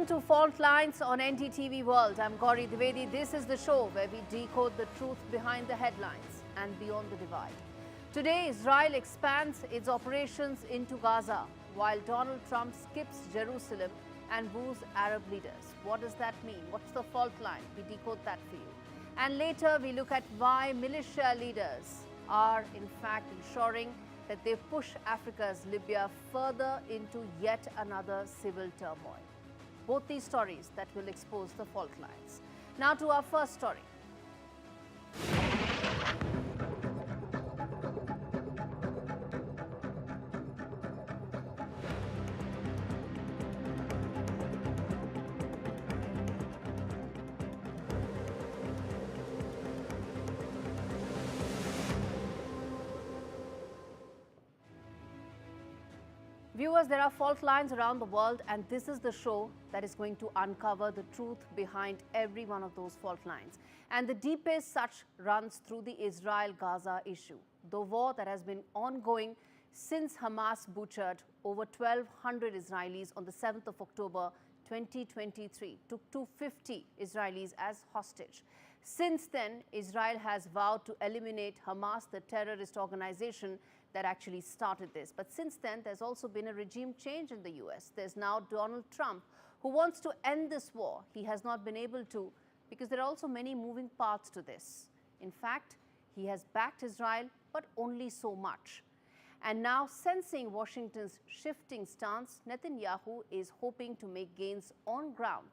Welcome to Faultlines on NDTV World. I'm Gaurie, Dwivedi. This is the show where we decode the truth behind the headlines and beyond the divide. Today, Israel expands its operations into Gaza, while Donald Trump skips Jerusalem and woos Arab leaders. What does that mean? What's the fault line? We decode that for you. And later, we look at why militia leaders are, in fact, ensuring that they push Africa's Libya further into yet another civil turmoil. Both these stories that will expose the fault lines. Now to our first story. Viewers, there are fault lines around the world, and this is the show that is going to uncover the truth behind every one of those fault lines. And the deepest such runs through the Israel-Gaza issue, the war that has been ongoing since Hamas butchered over 1,200 Israelis on the 7th of October 2023, took 250 Israelis as hostage. Since then, Israel has vowed to eliminate Hamas, the terrorist organization that actually started this. But since then, there's also been a regime change in the US. There's now Donald Trump, who wants to end this war. He has not been able to, because there are also many moving parts to this. In fact, he has backed Israel, but only so much. And now, sensing Washington's shifting stance, Netanyahu is hoping to make gains on ground,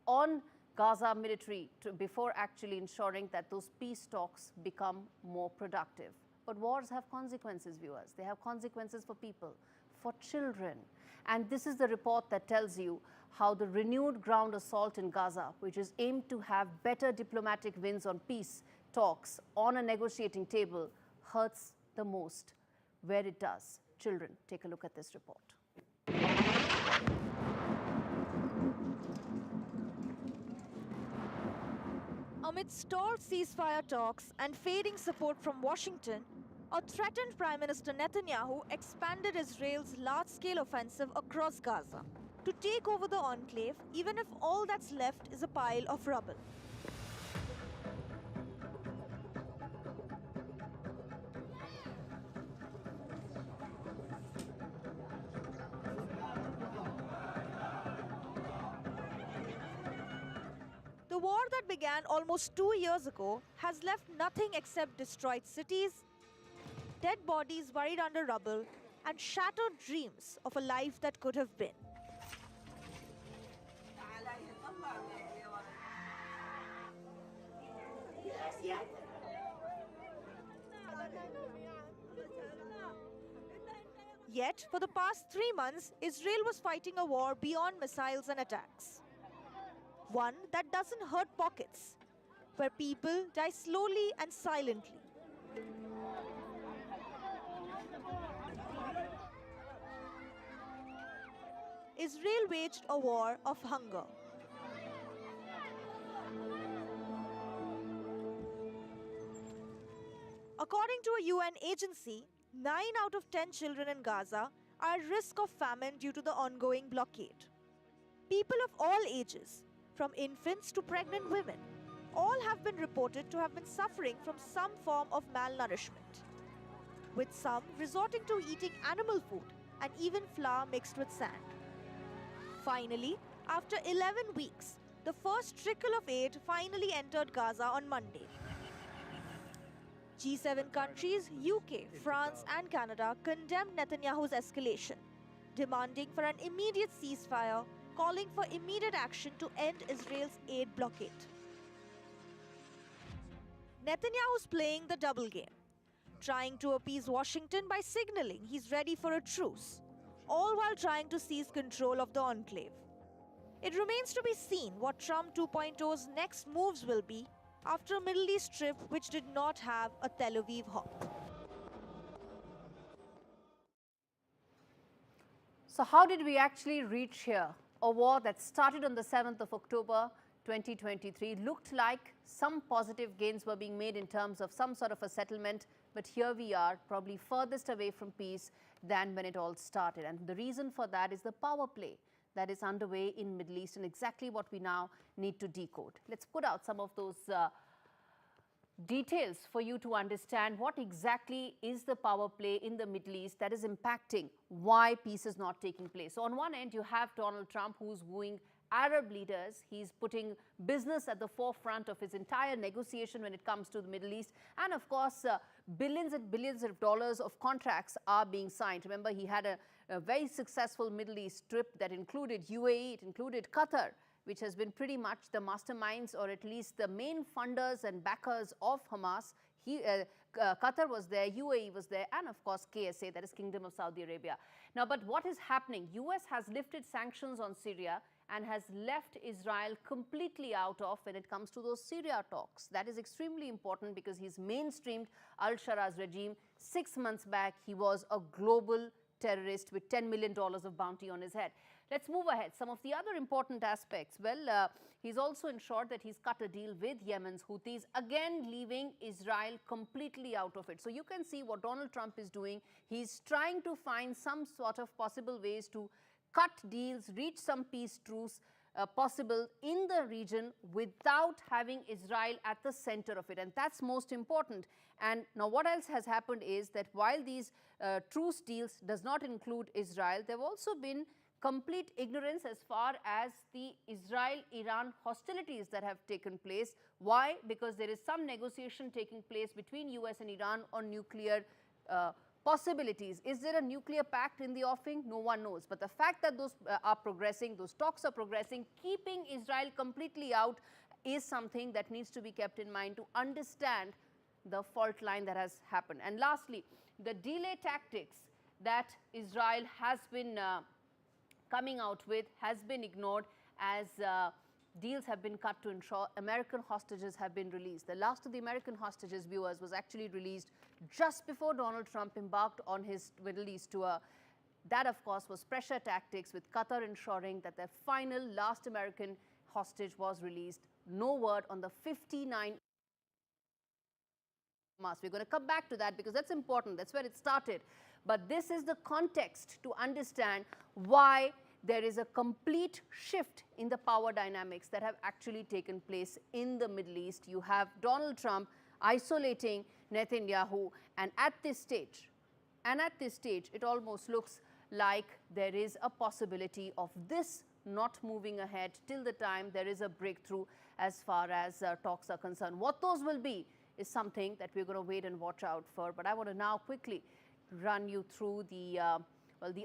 on Gaza military, before actually ensuring that those peace talks become more productive. But wars have consequences, viewers. They have consequences for people, for children. And this is the report that tells you how the renewed ground assault in Gaza, which is aimed to have better diplomatic wins on peace talks on a negotiating table, hurts the most where it does. Children, take a look at this report. Amid stalled ceasefire talks and fading support from Washington, a threatened Prime Minister Netanyahu expanded Israel's large-scale offensive across Gaza to take over the enclave, even if all that's left is a pile of rubble. The war that began almost 2 years ago has left nothing except destroyed cities, dead bodies buried under rubble, and shattered dreams of a life that could have been. Yet, for the past 3 months, Israel was fighting a war beyond missiles and attacks. One that doesn't hurt pockets, where people die slowly and silently. Israel waged a war of hunger. According to a UN agency, 9 out of 10 children in Gaza are at risk of famine due to the ongoing blockade. People of all ages, from infants to pregnant women, all have been reported to have been suffering from some form of malnourishment, with some resorting to eating animal food and even flour mixed with sand. Finally, after 11 weeks, the first trickle of aid finally entered Gaza on Monday. G7 countries, UK, France and Canada condemned Netanyahu's escalation, demanding for an immediate ceasefire, calling for immediate action to end Israel's aid blockade. Netanyahu's playing the double game, trying to appease Washington by signaling he's ready for a truce, all while trying to seize control of the enclave. It remains to be seen what Trump 2.0's next moves will be after a Middle East trip which did not have a Tel Aviv hop. So how did we actually reach here? A war that started on the 7th of October 2023 looked like some positive gains were being made in terms of some sort of a settlement, but here we are, probably furthest away from peace than when it all started. And the reason for that is the power play. that is underway in Middle East and exactly what we now need to decode. Let's put out some of those details for you to understand what exactly is the power play in the Middle East that is impacting why peace is not taking place. So on one end, you have Donald Trump, who's wooing Arab leaders. He's putting business at the forefront of his entire negotiation when it comes to the Middle East. And of course, billions and billions of dollars of contracts are being signed. Remember, he had a very successful Middle East trip that included UAE, it included Qatar, which has been pretty much the masterminds or at least the main funders and backers of Hamas. Qatar was there, UAE was there, and of course KSA, that is Kingdom of Saudi Arabia. Now, but what is happening? US has lifted sanctions on Syria and has left Israel completely out of when it comes to those Syria talks. That is extremely important because he's mainstreamed al-Shara's regime. 6 months back, he was a global terrorist with $10 million of bounty on his head. Let's move ahead. Some of the other important aspects. Well, he's also ensured that he's cut a deal with Yemen's Houthis, again leaving Israel completely out of it. So you can see what Donald Trump is doing. He's trying to find some sort of possible ways to cut deals, reach some peace truce possible in the region without having Israel at the center of it. And that's most important. And now what else has happened is that while these truce deals does not include Israel, there have also been complete ignorance as far as the Israel-Iran hostilities that have taken place. Why? Because there is some negotiation taking place between US and Iran on nuclear possibilities. Is there a nuclear pact in the offing? No one knows. But the fact that those are progressing, those talks are progressing, keeping Israel completely out is something that needs to be kept in mind to understand the fault line that has happened. And lastly, the delay tactics that Israel has been coming out with has been ignored as deals have been cut to ensure American hostages have been released. The last of the American hostages, viewers, was actually released just before Donald Trump embarked on his Middle East tour. That, of course, was pressure tactics, with Qatar ensuring that their final last American hostage was released. No word on the 59 Hamas. We're going to come back to that because that's important. That's where it started. But this is the context to understand why there is a complete shift in the power dynamics that have actually taken place in the Middle East. You have Donald Trump isolating Netanyahu, and at this stage, it almost looks like there is a possibility of this not moving ahead till the time there is a breakthrough as far as talks are concerned. What those will be is something that we're going to wait and watch out for. But I want to now quickly run you through the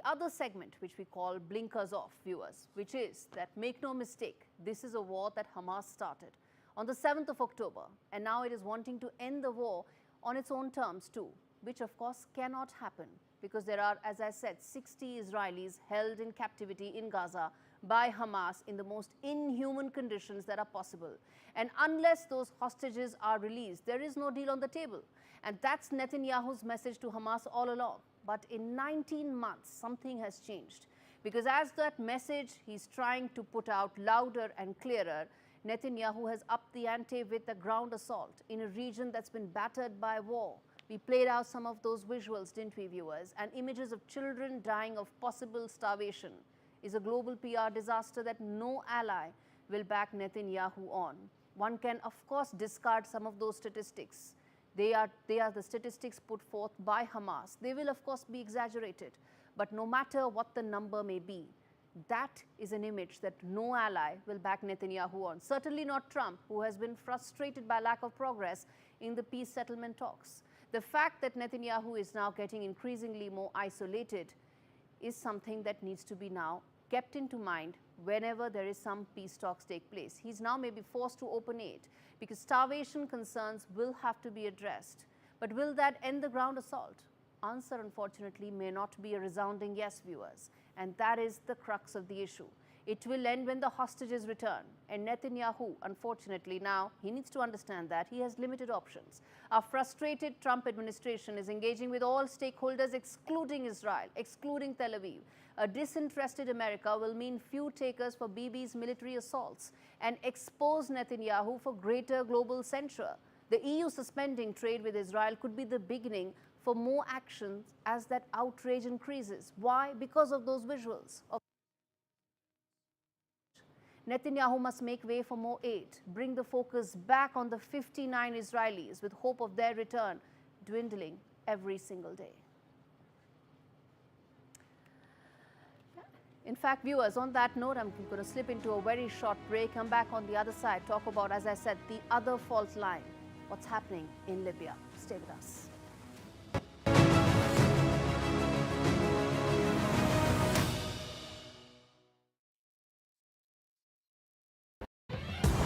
other segment, which we call blinkers off, viewers, which is that, make no mistake, this is a war that Hamas started on the 7th of October, and now it is wanting to end the war on its own terms too, which of course cannot happen because there are, as I said, 60 Israelis held in captivity in Gaza by Hamas in the most inhuman conditions that are possible. And unless those hostages are released, there is no deal on the table. And that's Netanyahu's message to Hamas all along. But in 19 months, something has changed. Because as that message he's trying to put out louder and clearer, Netanyahu has upped the ante with a ground assault in a region that's been battered by war. We played out some of those visuals, didn't we, viewers? And images of children dying of possible starvation is a global PR disaster that no ally will back Netanyahu on. One can, of course, discard some of those statistics. They are the statistics put forth by Hamas. They will, of course, be exaggerated. But no matter what the number may be, that is an image that no ally will back Netanyahu on. Certainly not Trump, who has been frustrated by lack of progress in the peace settlement talks. The fact that Netanyahu is now getting increasingly more isolated is something that needs to be now kept into mind whenever there is some peace talks take place. He's now maybe forced to open aid because starvation concerns will have to be addressed. But will that end the ground assault? Answer, unfortunately, may not be a resounding yes, viewers. And that is the crux of the issue. It will end when the hostages return. And Netanyahu, unfortunately, now, he needs to understand that he has limited options. A frustrated Trump administration is engaging with all stakeholders, excluding Israel, excluding Tel Aviv. A disinterested America will mean few takers for Bibi's military assaults and expose Netanyahu for greater global censure. The EU suspending trade with Israel could be the beginning for more actions as that outrage increases. Why? Because of those visuals. Netanyahu must make way for more aid, bring the focus back on the 59 Israelis with hope of their return dwindling every single day. In fact, viewers, on that note, I'm going to slip into a very short break, come back on the other side, talk about, as I said, the other fault line, what's happening in Libya. Stay with us.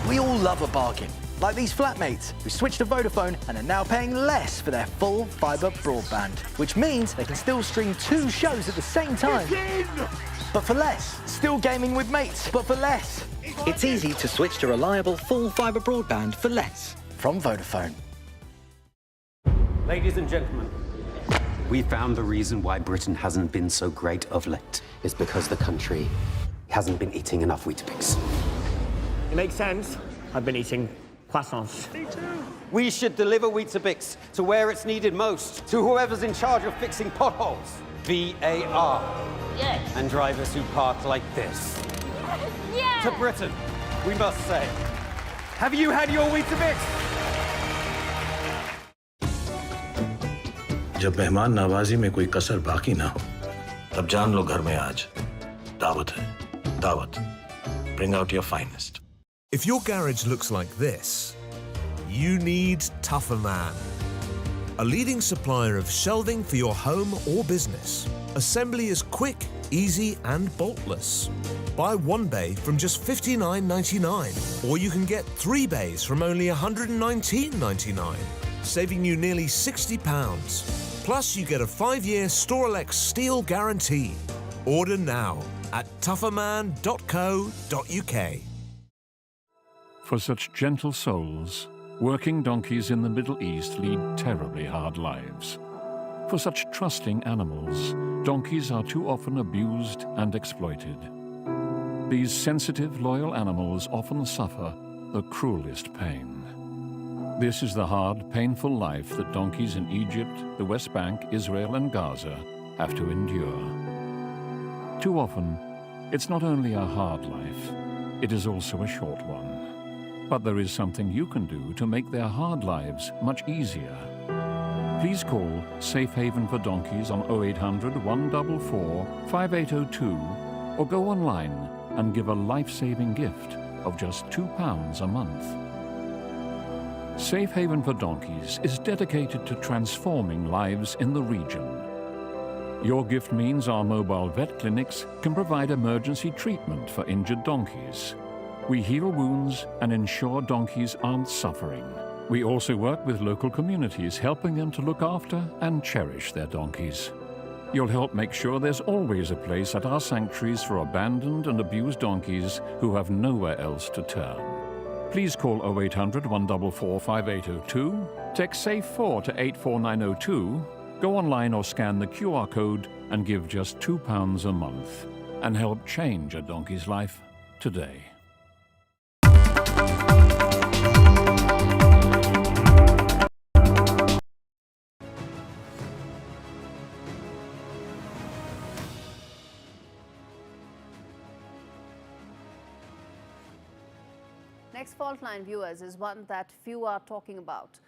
We all love a bargain, like these flatmates who switched to Vodafone and are now paying less for their full fibre broadband, which means they can still stream 2 shows at the same time. But for less. Still gaming with mates, but for less. It's easy to switch to reliable full fibre broadband for less. From Vodafone. Ladies and gentlemen, we found the reason why Britain hasn't been so great of late. It's because the country hasn't been eating enough Weetabix. It makes sense. I've been eating croissants. Me too. We should deliver Weetabix to where it's needed most, to whoever's in charge of fixing potholes. VAR. Yes. And drivers who park like this. Yeah. To Britain, we must say, have you had your Weetabix? जब मेहमान नवाजी में कोई कसर बाकी ना हो, तब जान लो घर में आज दावत है, दावत. Bring out your finest. If your garage looks like this, you need Tougher Man. A leading supplier of shelving for your home or business. Assembly is quick, easy and boltless. Buy 1 bay from just $59.99, or you can get 3 bays from only $119.99, saving you nearly £60. Plus you get a 5-year Storelex steel guarantee. Order now at tougherman.co.uk. For such gentle souls, working donkeys in the Middle East lead terribly hard lives. For such trusting animals, donkeys are too often abused and exploited. These sensitive, loyal animals often suffer the cruelest pain. This is the hard, painful life that donkeys in Egypt, the West Bank, Israel and Gaza have to endure. Too often, it's not only a hard life, it is also a short one. But there is something you can do to make their hard lives much easier. Please call Safe Haven for Donkeys on 0800 144 5802 or go online and give a life-saving gift of just £2 a month. Safe Haven for Donkeys is dedicated to transforming lives in the region. Your gift means our mobile vet clinics can provide emergency treatment for injured donkeys. We heal wounds and ensure donkeys aren't suffering. We also work with local communities, helping them to look after and cherish their donkeys. You'll help make sure there's always a place at our sanctuaries for abandoned and abused donkeys who have nowhere else to turn. Please call 0800 144 5802, text SAFE4 to 84902, go online or scan the QR code and give just £2 a month and help change a donkey's life today. Next fault line, viewers, is one that few are talking about,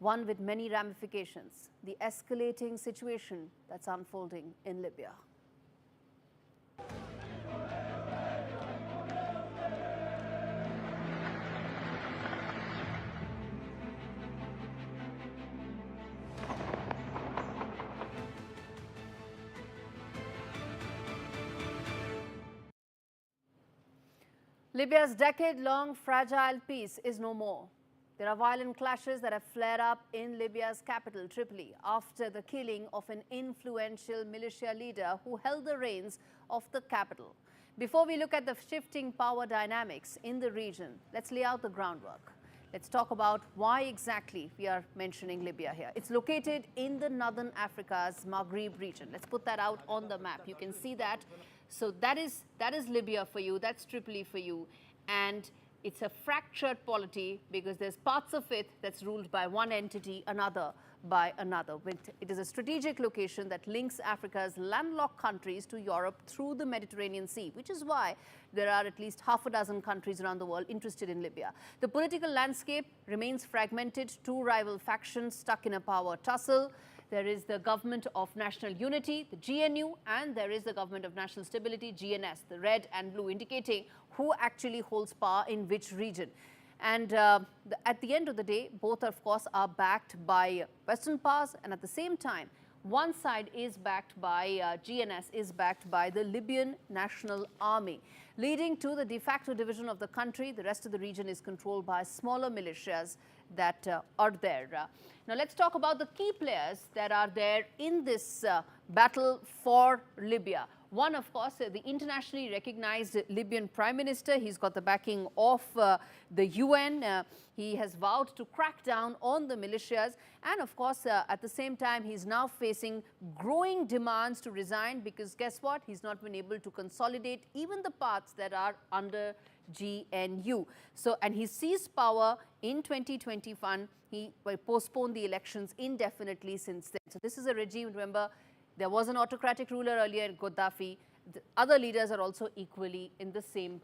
one with many ramifications, the escalating situation that's unfolding in Libya. Libya's decade-long fragile peace is no more. There are violent clashes that have flared up in Libya's capital, Tripoli, after the killing of an influential militia leader who held the reins of the capital. Before we look at the shifting power dynamics in the region, let's lay out the groundwork. Let's talk about why exactly we are mentioning Libya here. It's located in the northern Africa's Maghreb region. Let's put that out on the map. You can see that. So that is Libya for you, that's Tripoli for you. And it's a fractured polity because there's parts of it that's ruled by one entity, another by another. It is a strategic location that links Africa's landlocked countries to Europe through the Mediterranean Sea, which is why there are at least half a dozen countries around the world interested in Libya. The political landscape remains fragmented, two rival factions stuck in a power tussle. There is the Government of National Unity, the GNU, and there is the Government of National Stability, GNS, the red and blue, indicating who actually holds power in which region. And at the end of the day, both, of course, are backed by Western powers, and at the same time, one side is backed by, GNS is backed by the Libyan National Army, leading to the de facto division of the country. The rest of the region is controlled by smaller militias that are there. Now, let's talk about the key players that are there in this battle for Libya. One, of course, the internationally recognized Libyan Prime Minister. He's got the backing of the UN. He has vowed to crack down on the militias. And, of course, at the same time, he's now facing growing demands to resign because, guess what? He's not been able to consolidate even the parts that are under GNU. So, and he seized power in 2021. He postponed the elections indefinitely since then. So, this is a regime, remember, there was an autocratic ruler earlier, Gaddafi. The other leaders are also equally in the same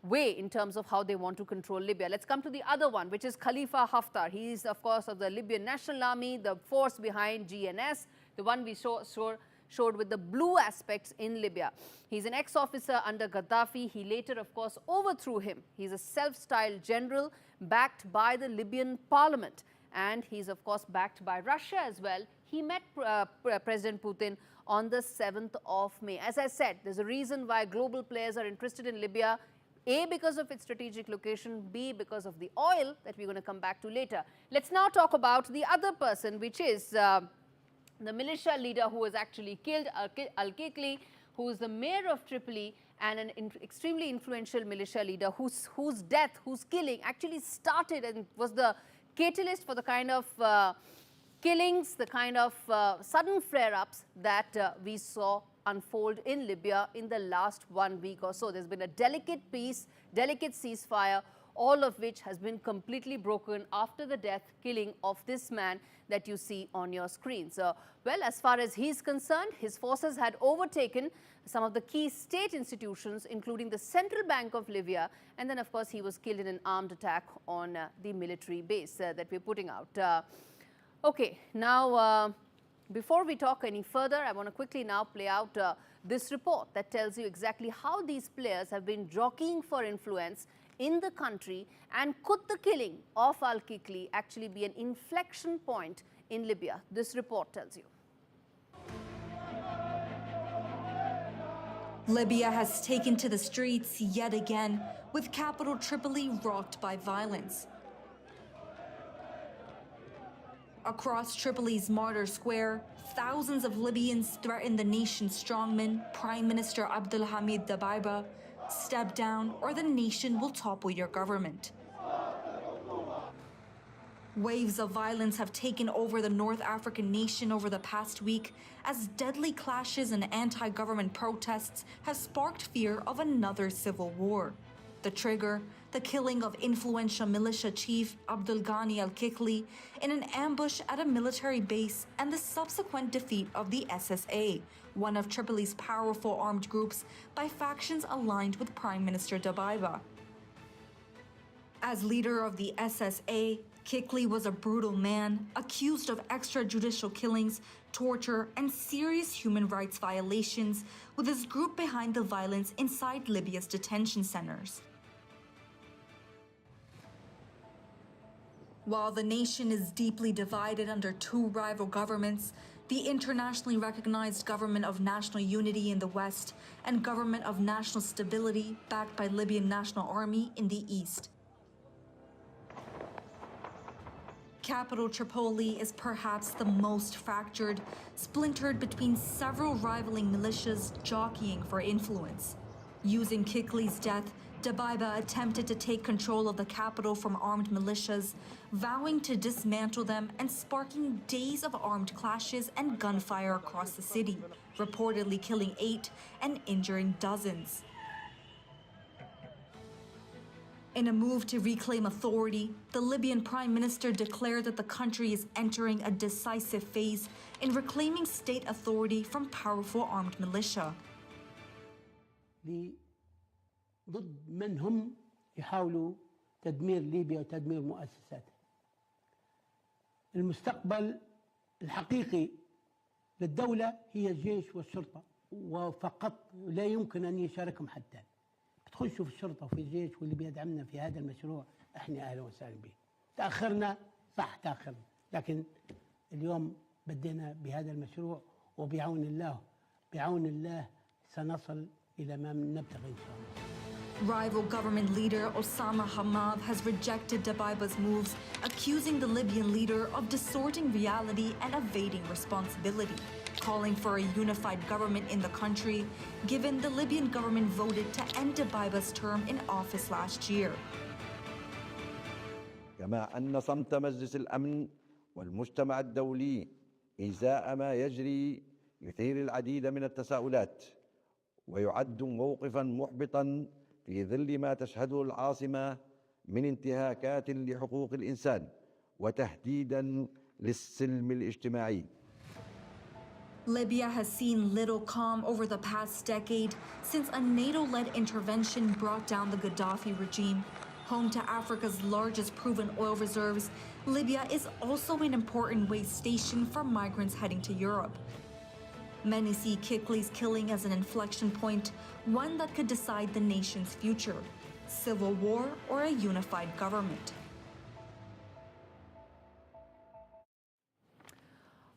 way in terms of how they want to control Libya. Let's come to the other one, which is Khalifa Haftar. He is, of course, of the Libyan National Army, the force behind GNS, the one we showed with the blue aspects in Libya. He's an ex-officer under Gaddafi. He later, of course, overthrew him. He's a self-styled general backed by the Libyan parliament. And he's, of course, backed by Russia as well. He met President Putin on the 7th of May. As I said, there's a reason why global players are interested in Libya. A, because of its strategic location. B, because of the oil that we're going to come back to later. Let's now talk about the other person, which is the militia leader who was actually killed, Al-Kikli, who is the mayor of Tripoli and an extremely influential militia leader whose killing actually started and was the catalyst for the kind of killings, the kind of sudden flare-ups that we saw unfold in Libya in the last 1 week or so. There's been a delicate peace, delicate ceasefire, all of which has been completely broken after the killing of this man that you see on your screen. So, well, as far as he's concerned, his forces had overtaken some of the key state institutions, including the Central Bank of Libya, and then, of course, he was killed in an armed attack on the military base that we're putting out. Okay, now, before we talk any further, I want to quickly now play out this report that tells you exactly how these players have been jockeying for influence in the country, and could the killing of Al-Kikli actually be an inflection point in Libya? This report tells you. Libya has taken to the streets yet again, with capital Tripoli rocked by violence. Across Tripoli's Martyr Square, thousands of Libyans threaten the nation's strongman, Prime Minister Abdulhamid Dabaiba. Step down or the nation will topple your government. Waves of violence have taken over the North African nation over the past week as deadly clashes and anti-government protests have sparked fear of another civil war. The trigger, the killing of influential militia chief Abdul Ghani al-Kikli in an ambush at a military base, and the subsequent defeat of the SSA, one of Tripoli's powerful armed groups, by factions aligned with Prime Minister Dabaiba. As leader of the SSA, Kikli was a brutal man, accused of extrajudicial killings, torture, and serious human rights violations, with his group behind the violence inside Libya's detention centers. While the nation is deeply divided under two rival governments, the internationally recognized Government of National Unity in the west and Government of National Stability, backed by Libyan National Army, in the east. Capital Tripoli is perhaps the most fractured, splintered between several rivaling militias jockeying for influence. Using Kikli's death, Dabaiba attempted to take control of the capital from armed militias, vowing to dismantle them and sparking days of armed clashes and gunfire across the city, reportedly killing 8 and injuring dozens. In a move to reclaim authority, the Libyan Prime Minister declared that the country is entering a decisive phase in reclaiming state authority from powerful armed militia. ضد من هم يحاولوا تدمير ليبيا وتدمير مؤسساتها. المستقبل الحقيقي للدولة هي الجيش والشرطة وفقط، لا يمكن أن يشاركهم حتى. تخشوا في الشرطة وفي الجيش واللي بيدعمنا في هذا المشروع احنا أهلا وسهلا به. تأخرنا صح تأخرنا، لكن اليوم بدينا بهذا المشروع وبعون الله سنصل إلى ما نبتغي إن شاء الله. Rival government leader Osama Hamad has rejected Dabaiba's moves, accusing the Libyan leader of distorting reality and evading responsibility, calling for a unified government in the country, given the Libyan government voted to end Dabaiba's term in office last year. كما أن صمت مجلس الأمن والمجتمع الدولي إزاء ما يجري يثير العديد من التساؤلات ويعد موقفا محبطا في ظل ما تشهده العاصمة من انتهاكات لحقوق الإنسان وتهديدا للسلم الاجتماعي. Libya has seen little calm over the past decade since a NATO-led intervention brought down the Gaddafi regime. Home to Africa's largest proven oil reserves, Libya is also an important way station for migrants heading to Europe. Many see Kikli's killing as an inflection point, one that could decide the nation's future, civil war or a unified government.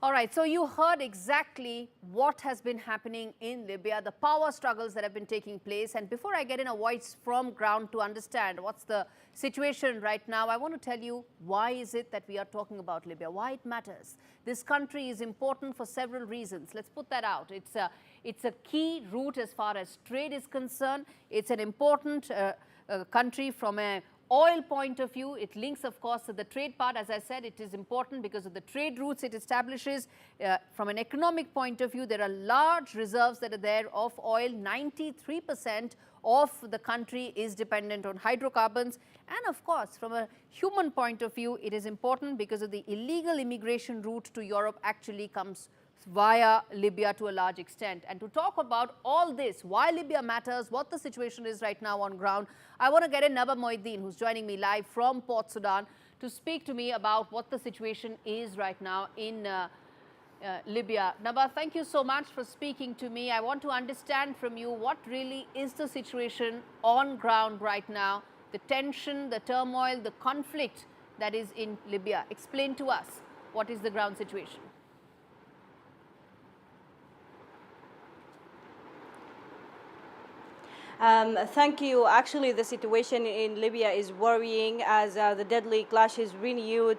All right, so you heard exactly what has been happening in Libya, the power struggles that have been taking place. And before I get in a voice from ground to understand what's the situation right now, I want to tell you why is it that we are talking about Libya, why it matters. This country is important for several reasons. Let's put that out. It's a key route as far as trade is concerned. It's an important country from a oil point of view. It links, of course, to the trade part. As I said, it is important because of the trade routes it establishes. From an economic point of view, there are large reserves that are there of oil. 93% of the country is dependent on hydrocarbons. And of course, from a human point of view, it is important because of the illegal immigration route to Europe actually comes via Libya to a large extent. And to talk about all this, why Libya matters, what the situation is right now on ground, I want to get in Naba Moeddin, who's joining me live from Port Sudan, to speak to me about what the situation is right now in Libya. Naba, thank you so much for speaking to me. I want to understand from you what really is the situation on ground right now, the tension, the turmoil, the conflict that is in Libya. Explain to us what is the ground situation. Thank you. Actually, the situation in Libya is worrying as the deadly clashes renewed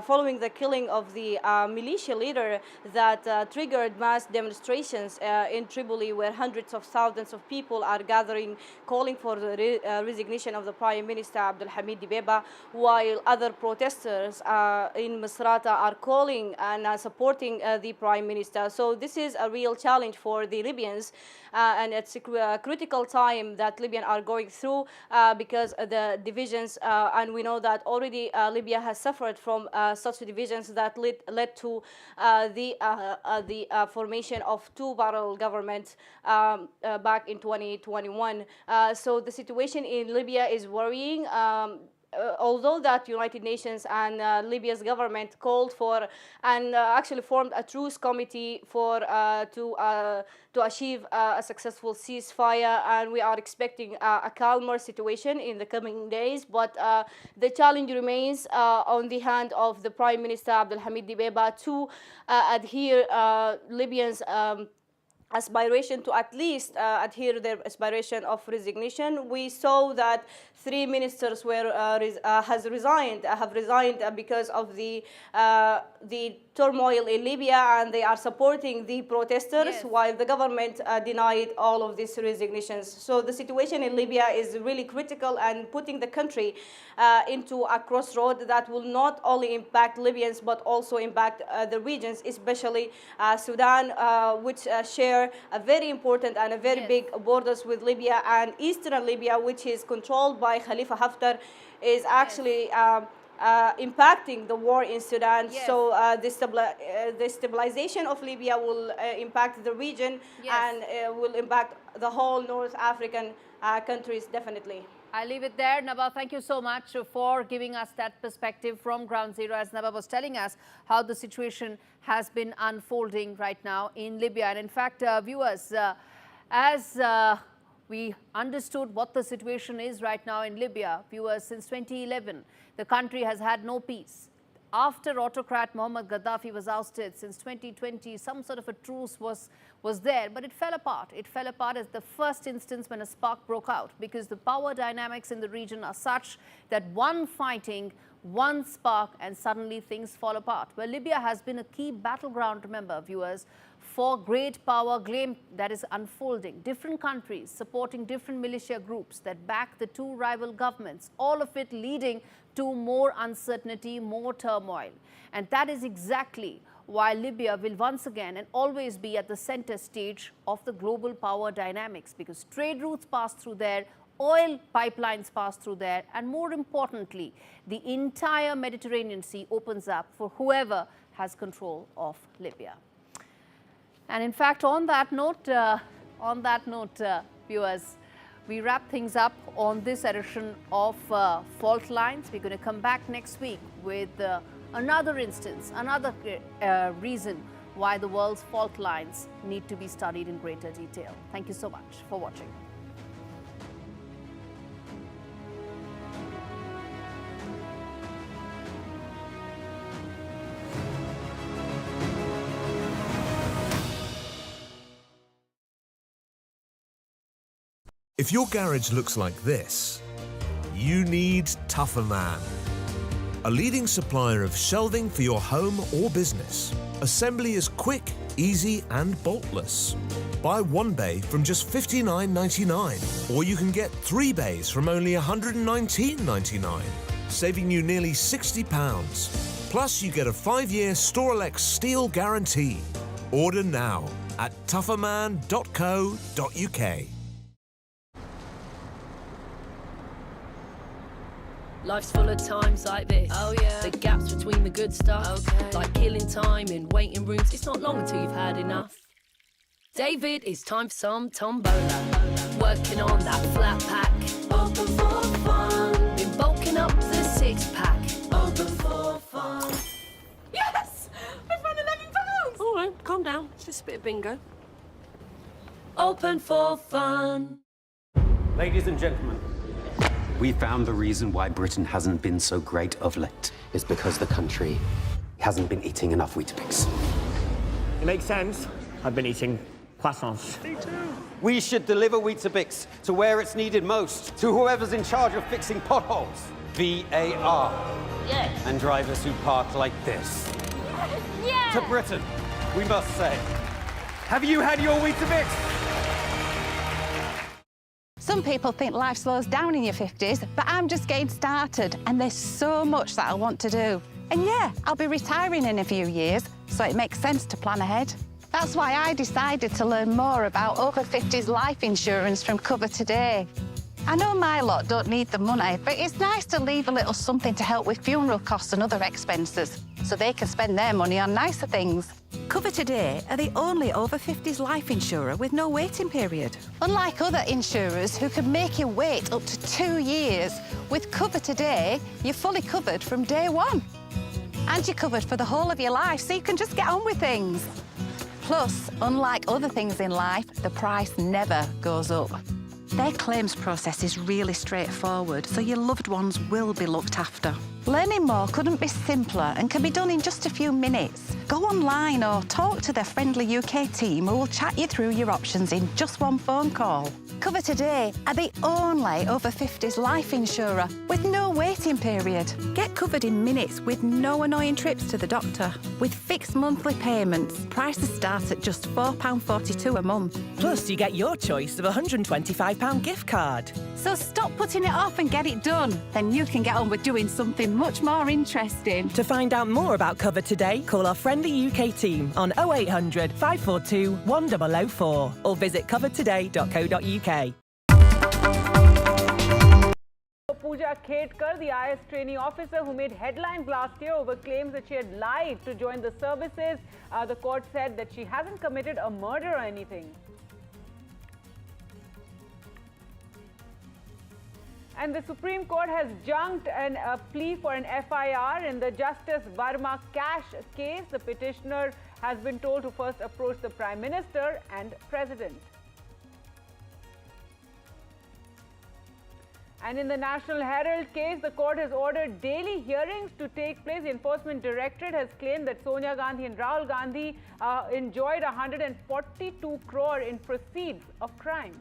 following the killing of the militia leader that triggered mass demonstrations in Tripoli, where hundreds of thousands of people are gathering, calling for the resignation of the Prime Minister Abdulhamid Dibeba, while other protesters in Misrata are calling and supporting the Prime Minister. So this is a real challenge for the Libyans, and it's a critical time that Libyans are going through because of the divisions, and we know that already Libya has suffered from such divisions that led to the formation of two parallel governments back in 2021. So the situation in Libya is worrying. Although that United Nations and Libya's government called for and actually formed a truce committee for to achieve a successful ceasefire, and we are expecting a calmer situation in the coming days, but the challenge remains on the hand of the Prime Minister Abdulhamid Dibeba to adhere Libyans' aspiration to at least adhere their aspiration of resignation. We saw that 3 ministers have resigned because of the turmoil in Libya, and they are supporting the protesters while the government denied all of these resignations. So the situation in Libya is really critical and putting the country into a crossroad that will not only impact Libyans but also impact the regions, especially Sudan, which share a very important and a very big borders with Libya, and eastern Libya, which is controlled by Khalifa Haftar, is actually impacting the war in Sudan. So the stabilization of Libya will impact the region and will impact the whole North African countries, definitely. I'll leave it there. Naba, thank you so much for giving us that perspective from ground zero, as Naba was telling us how the situation has been unfolding right now in Libya. And in fact, viewers, as we understood what the situation is right now in Libya, viewers, since 2011, the country has had no peace. After autocrat Muammar Gaddafi was ousted, since 2020, some sort of a truce was there, but it fell apart. It fell apart as the first instance when a spark broke out, because the power dynamics in the region are such that one fighting, one spark, and suddenly things fall apart. Well, Libya has been a key battleground, remember, viewers, for great power game that is unfolding. Different countries supporting different militia groups that back the two rival governments, all of it leading to more uncertainty, more turmoil. And that is exactly why Libya will once again and always be at the center stage of the global power dynamics, because trade routes pass through there, oil pipelines pass through there, and more importantly, the entire Mediterranean Sea opens up for whoever has control of Libya. And in fact, on that note, viewers, we wrap things up on this edition of Faultlines. We're going to come back next week with another instance, another reason why the world's fault lines need to be studied in greater detail. Thank you so much for watching. If your garage looks like this, you need Tougher Man. A leading supplier of shelving for your home or business. Assembly is quick, easy and boltless. Buy one bay from just $59.99, or you can get 3 bays from only $119.99, saving you nearly £60. Plus you get a 5-year Storelex steel guarantee. Order now at tougherman.co.uk. Life's full of times like this. Oh yeah. The gaps between the good stuff. Okay. Like killing time in waiting rooms. It's not long until you've had enough. David, it's time for some tombola. Working on that flat pack. Open for fun. Been bulking up the 6-pack. Open for fun. Yes! I've won £11! All right, calm down. It's just a bit of bingo. Open for fun. Ladies and gentlemen, we found the reason why Britain hasn't been so great of late. It's because the country hasn't been eating enough Weetabix. It makes sense. I've been eating croissants. Me too. We should deliver Weetabix to where it's needed most, to whoever's in charge of fixing potholes. VAR. Yes. And drivers who park like this. Yeah. To Britain, we must say, have you had your Weetabix? Some people think life slows down in your 50s, but I'm just getting started, and there's so much that I want to do. And yeah, I'll be retiring in a few years, so it makes sense to plan ahead. That's why I decided to learn more about over 50s life insurance from Cover Today. I know my lot don't need the money, but it's nice to leave a little something to help with funeral costs and other expenses, so they can spend their money on nicer things. Cover Today are the only over 50s life insurer with no waiting period. Unlike other insurers who can make you wait up to 2 years, with Cover Today, you're fully covered from day one. And you're covered for the whole of your life, so you can just get on with things. Plus, unlike other things in life, the price never goes up. Their claims process is really straightforward, so your loved ones will be looked after. Learning more couldn't be simpler and can be done in just a few minutes. Go online or talk to their friendly UK team who will chat you through your options in just one phone call. Cover Today are the only over 50s life insurer with no waiting period. Get covered in minutes with no annoying trips to the doctor. With fixed monthly payments, prices start at just £4.42 a month. Plus, you get your choice of a £125 gift card. So stop putting it off and get it done. Then you can get on with doing something much more interesting. To find out more about Cover Today, call our friendly UK team on 0800 542 1004 or visit covertoday.co.uk. Pooja Khetkar, the IS trainee officer who made headlines last year over claims that she had lied to join the services. The court said that she hasn't committed a murder or anything. And the Supreme Court has junked a plea for an FIR in the Justice Verma Cash case. The petitioner has been told to first approach the Prime Minister and President. And in the National Herald case, the court has ordered daily hearings to take place. The Enforcement Directorate has claimed that Sonia Gandhi and Rahul Gandhi enjoyed 142 crore in proceeds of crime.